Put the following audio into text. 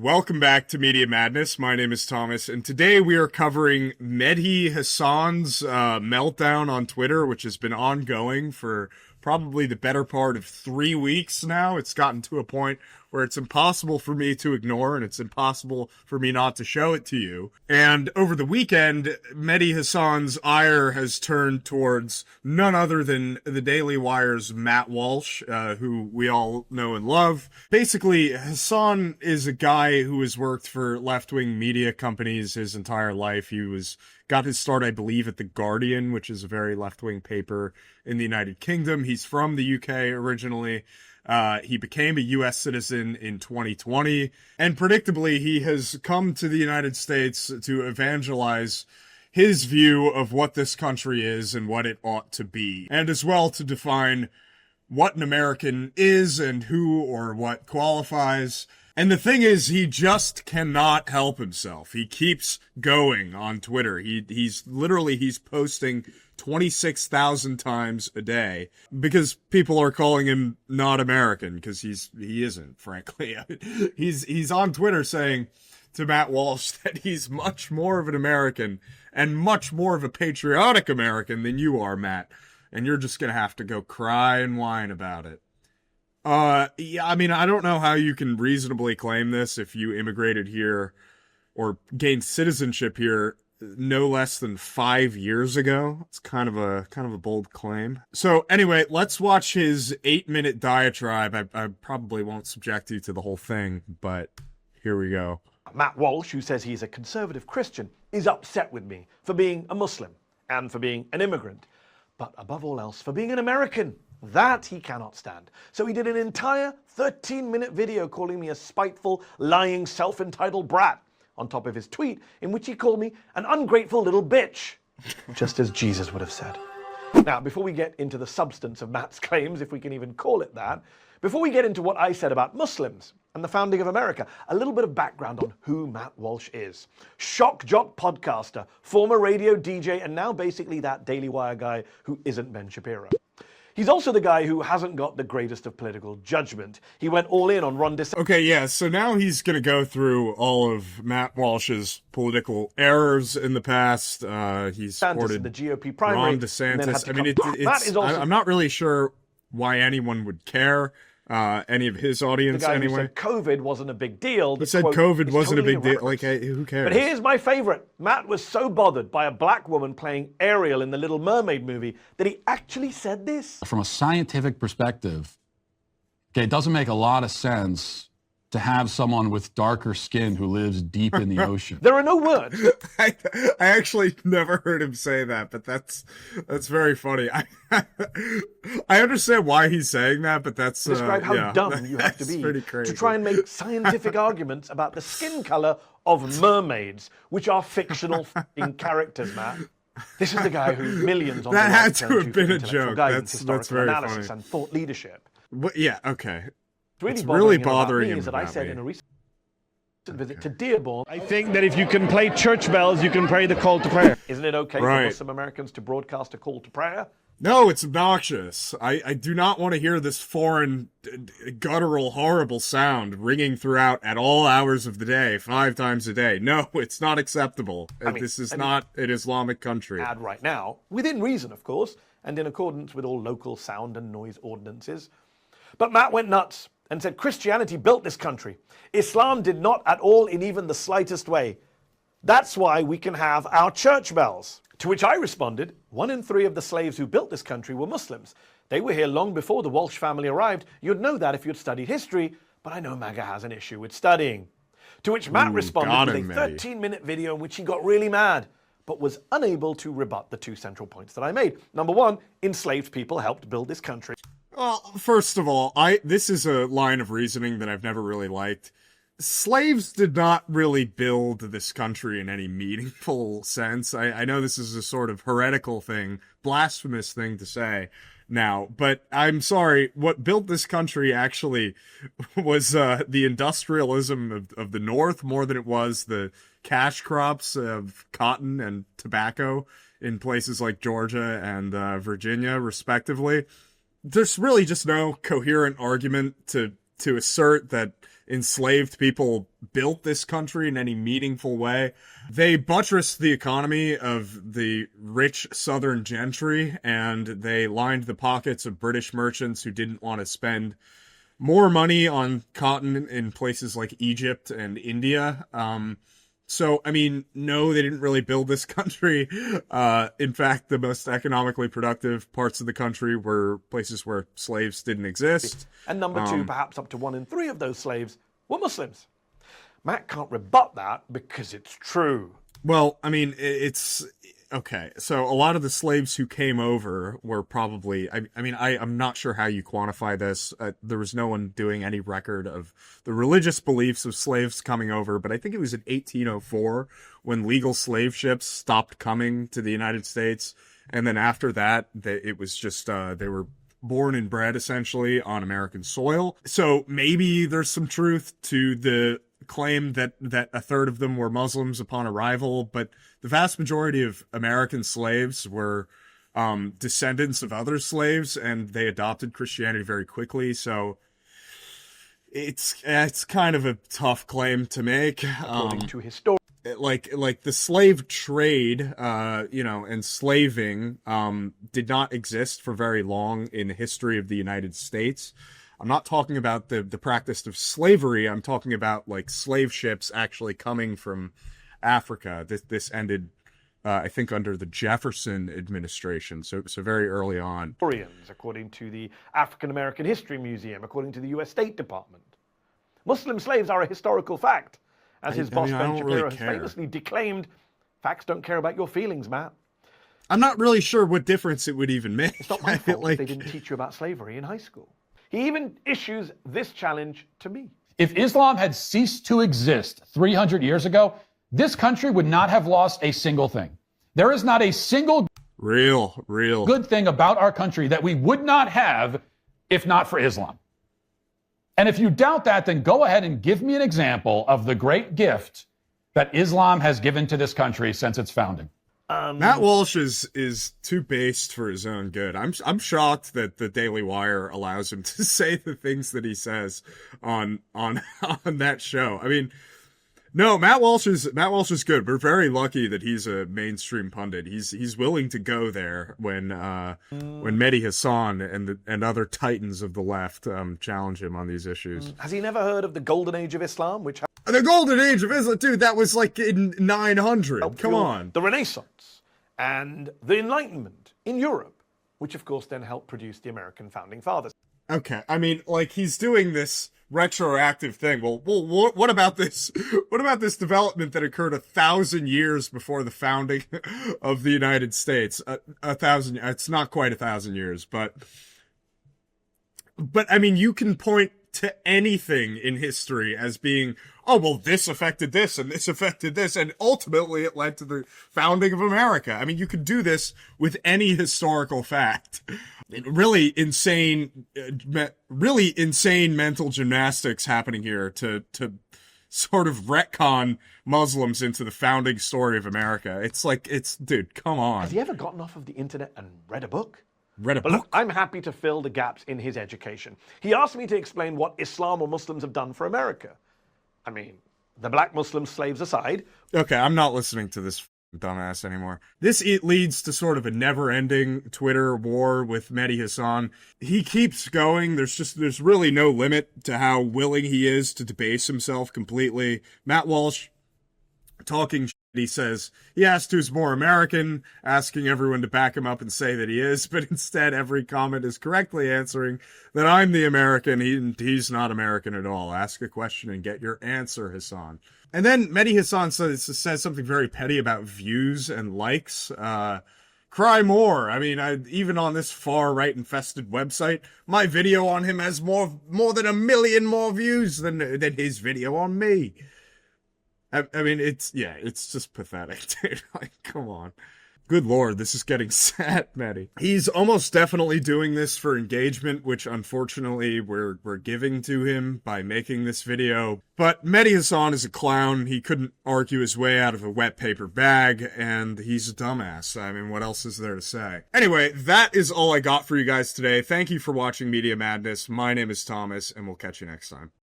Welcome back to Media Madness. My name is Thomas, and today we are covering Mehdi Hasan's meltdown on Twitter, which has been ongoing for probably the better part of 3 weeks now. It's gotten to a point where it's impossible for me to ignore, and it's impossible for me not to show it to you. And over the weekend, Mehdi Hasan's ire has turned towards none other than the Daily Wire's Matt Walsh, who we all know and love. Basically, Hasan is a guy who has worked for left-wing media companies his entire life. He got his start, I believe, at The Guardian, which is a very left-wing paper in the United Kingdom. He's from the UK originally. He became a U.S. citizen in 2020, and predictably, he has come to the United States to evangelize his view of what this country is and what it ought to be, and as well to define what an American is and who or what qualifies. And the thing is, he just cannot help himself. He keeps going on Twitter. He's posting 26,000 times a day because people are calling him not American, because he isn't, frankly. He's on Twitter saying to Matt Walsh that he's much more of an American and much more of a patriotic American than you are, Matt. And you're just going to have to go cry and whine about it. Yeah, I mean, I don't know how you can reasonably claim this if you immigrated here or gained citizenship here no less than 5 years ago. It's kind of a bold claim. So anyway, let's watch his 8-minute diatribe. I probably won't subject you to the whole thing, but here we go. Matt Walsh, who says he's a conservative Christian, is upset with me for being a Muslim and for being an immigrant, but above all else, for being an American. That he cannot stand. So he did an entire 13-minute video calling me a spiteful, lying, self-entitled brat on top of his tweet in which he called me an ungrateful little bitch, just as Jesus would have said. Now, before we get into the substance of Matt's claims, if we can even call it that, before we get into what I said about Muslims and the founding of America, a little bit of background on who Matt Walsh is. Shock jock podcaster, former radio DJ, and now basically that Daily Wire guy who isn't Ben Shapiro. He's also the guy who hasn't got the greatest of political judgment. He went all in on Ron DeSantis. Okay, yeah, so now he's going to go through all of Matt Walsh's political errors in the past. He's supported the GOP primary, Ron DeSantis. I mean, I'm not really sure why anyone would care. Any of his audience, the guy anyway. Who said COVID wasn't a big deal. He said COVID wasn't a big deal. Like, hey, who cares? But here's my favorite. Matt was so bothered by a black woman playing Ariel in the Little Mermaid movie that he actually said this. From a scientific perspective, okay, it doesn't make a lot of sense to have someone with darker skin who lives deep in the ocean. There are no words. I actually never heard him say that, but that's very funny. I understand why he's saying that, but that's describe how dumb you have to be to try and make scientific arguments about the skin color of mermaids, which are fictional characters, Matt. This is the guy who millions on that the had to have been a joke. Guidance, That's very analysis funny. And thought leadership. Yeah, okay. It's really bothering him is that I said me. in a recent visit to Dearborn, I think that if you can play church bells, you can pray the call to prayer. Isn't it okay for Muslim Americans to broadcast a call to prayer? No, it's obnoxious. I do not want to hear this foreign, guttural, horrible sound ringing throughout at all hours of the day, 5 times a day. No, it's not acceptable. This is not an Islamic country. Ad right now, within reason, of course, and in accordance with all local sound and noise ordinances. But Matt went nuts and said Christianity built this country. Islam did not at all in even the slightest way. That's why we can have our church bells. To which I responded, 1 in 3 of the slaves who built this country were Muslims. They were here long before the Walsh family arrived. You'd know that if you'd studied history, but I know MAGA has an issue with studying. To which Matt responded with a 13-minute video in which he got really mad, but was unable to rebut the 2 central points that I made. Number 1, enslaved people helped build this country. Well, first of all, this is a line of reasoning that I've never really liked. Slaves did not really build this country in any meaningful sense. I know this is a sort of heretical thing, blasphemous thing to say now, but I'm sorry, what built this country actually was the industrialism of the North more than it was the cash crops of cotton and tobacco in places like Georgia and Virginia, respectively. There's really just no coherent argument to assert that enslaved people built this country in any meaningful way. They buttressed the economy of the rich southern gentry, and they lined the pockets of British merchants who didn't want to spend more money on cotton in places like Egypt and India. So, I mean, no, they didn't really build this country. In fact, the most economically productive parts of the country were places where slaves didn't exist. And number two, perhaps up to 1 in 3 of those slaves were Muslims. Matt can't rebut that because it's true. Well, I mean, it's okay. So a lot of the slaves who came over were probably, I'm not sure how you quantify this. There was no one doing any record of the religious beliefs of slaves coming over, but I think it was in 1804 when legal slave ships stopped coming to the United States. And then after that, it was just, they were born and bred essentially on American soil. So maybe there's some truth to the claim that a third of them were Muslims upon arrival, but the vast majority of American slaves were descendants of other slaves, and they adopted Christianity very quickly. So it's kind of a tough claim to make. According to historians, like the slave trade, enslaving, did not exist for very long in the history of the United States. I'm not talking about the practice of slavery. I'm talking about like slave ships actually coming from Africa. This ended, I think, under the Jefferson administration. So very early on. According to the African American History Museum, according to the U.S. State Department, Muslim slaves are a historical fact, as his boss Ben Shapiro has famously declaimed. Facts don't care about your feelings, Matt. I'm not really sure what difference it would even make. It's not my fault they didn't teach you about slavery in high school. He even issues this challenge to me. If Islam had ceased to exist 300 years ago, this country would not have lost a single thing. There is not a single real good thing about our country that we would not have if not for Islam. And if you doubt that, then go ahead and give me an example of the great gift that Islam has given to this country since its founding. Matt Walsh is too based for his own good. I'm shocked that the Daily Wire allows him to say the things that he says on that show. I mean, no, Matt Walsh is good. We're very lucky that he's a mainstream pundit. He's willing to go there when Mehdi Hasan and other titans of the left challenge him on these issues. Has he never heard of the Golden Age of Islam, which the Golden Age of Islam, dude, that was like in 900. Come on. The Renaissance and the Enlightenment in Europe, which of course then helped produce the American founding fathers. Okay, I mean, like, he's doing this retroactive thing. Well, what about this? What about this development that occurred 1,000 years before the founding of the United States? 1,000. It's not quite 1,000 years, but I mean, you can point to anything in history as being, oh, well, this affected this and this affected this, and ultimately it led to the founding of America. I mean, you could do this with any historical fact. Really insane mental gymnastics happening here to sort of retcon Muslims into the founding story of America. Dude, come on. Has he ever gotten off of the internet and read a book? But look, I'm happy to fill the gaps in his education. He asked me to explain what Islam or Muslims have done for America. I mean, the black Muslim slaves aside. Okay, I'm not listening to this dumbass anymore. It leads to sort of a never-ending Twitter war with Mehdi Hasan. He keeps going. There's really no limit to how willing he is to debase himself completely. Matt Walsh talking shit. He says he asked who's more American, asking everyone to back him up and say that he is, but instead every comment is correctly answering that I'm the American, he's not American at all. Ask a question and get your answer, Hasan. And then Mehdi Hasan says something very petty about views and likes. Cry more. I mean, even on this far right infested website, my video on him has more than 1 million more views than his video on me. I mean, it's just pathetic, dude. Like, come on. Good Lord, this is getting sad, Mehdi. He's almost definitely doing this for engagement, which unfortunately we're giving to him by making this video. But Mehdi Hasan is a clown. He couldn't argue his way out of a wet paper bag, and he's a dumbass. I mean, what else is there to say? Anyway, that is all I got for you guys today. Thank you for watching Media Madness. My name is Thomas, and we'll catch you next time.